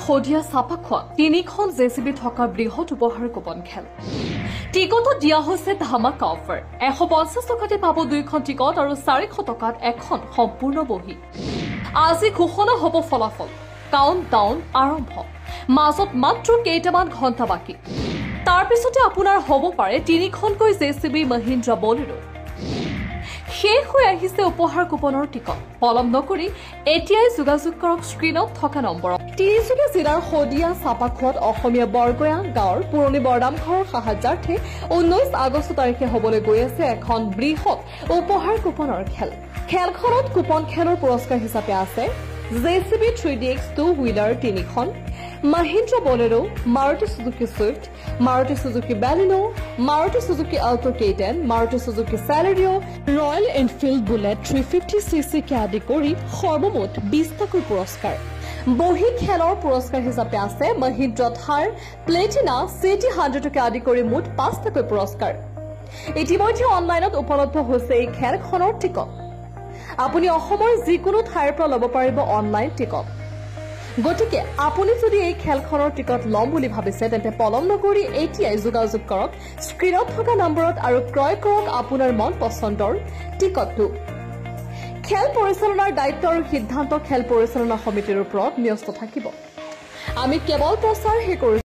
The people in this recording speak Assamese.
সদিয়া চাপাখোৱা 3খন জেচিবি থকা বৃহৎ উপহাৰ কুপন খেল টিকটত দিয়া হৈছে ধামাকা অফাৰ 150 টকাতে পাব 2খন টিকট আৰু 400 টকাত এখন সম্পূৰ্ণ বহি আজি ঘোষণা হ'ব ফলাফল কাউণ্টডাউন আৰম্ভ মাজত মাত্ৰ কেইটামান ঘণ্টা বাকি তাৰ পিছতে আপোনাৰ হ'ব পাৰে 3খনকৈ জেচিবি মহিন্দ্ৰা বলেৰো শেষ হৈ আহিছে উপহাৰ কুপনৰ টিকট পলম নকৰি এতিয়াই যোগাযোগ কৰক স্ক্ৰীনত থকা নম্বৰত তিনিচুকীয়া জিলাৰ সদিয়া চাপাখোৱাত অসমীয়া বৰগয়াং গাঁৱৰ পুৰণি বৰদামঘৰৰ সাহায্যাৰ্থে 19 আগষ্ট তাৰিখে হ'বলৈ গৈ আছে এখন বৃহৎ উপহাৰ কুপনৰ খেলখনত কুপন খেলৰ পুৰস্কাৰ হিচাপে আছে জেচিবি 3DX 2 হুইলাৰ 3খন Mahindra Bolero Maruti Suzuki Swift Maruti Suzuki Baleno Maruti Suzuki Alto K10 Maruti Suzuki Celerio Royal Enfield Bullet 350cc কে আদি কৰি সৰ্বমুঠ 20টাকৈ পুৰস্কাৰ বহি খেলৰ পুৰস্কাৰ হিচাপে আছে মহিন্দ্ৰা থাৰ প্লেটিনা সিটি 100 কে আদি কৰি মুঠ 5টাকৈ পুৰস্কাৰ ইতিমধ্যে অনলাইনত উপলব্ধ হৈছে এই খেলখনৰ টিকট আপুনি অসমৰ যিকোনো ঠাইৰ পৰা ল'ব পাৰিব অনলাইন টিকট গতিকে আপুনি যদি এই খেলখনৰ টিকট ল'ম বুলি ভাবিছে তেন্তে পলম নকৰি এতিয়াই যোগাযোগ কৰক স্ক্ৰীনত থকা নম্বৰত আৰু ক্ৰয় কৰক আপোনাৰ মন পছন্দৰ টিকটটো খেল পৰিচালনাৰ দায়িত্ব আৰু সিদ্ধান্ত খেল পৰিচালনা সমিতিৰ ওপৰত ন্যস্ত থাকিব আমি কেৱল প্ৰচাৰহে কৰিছো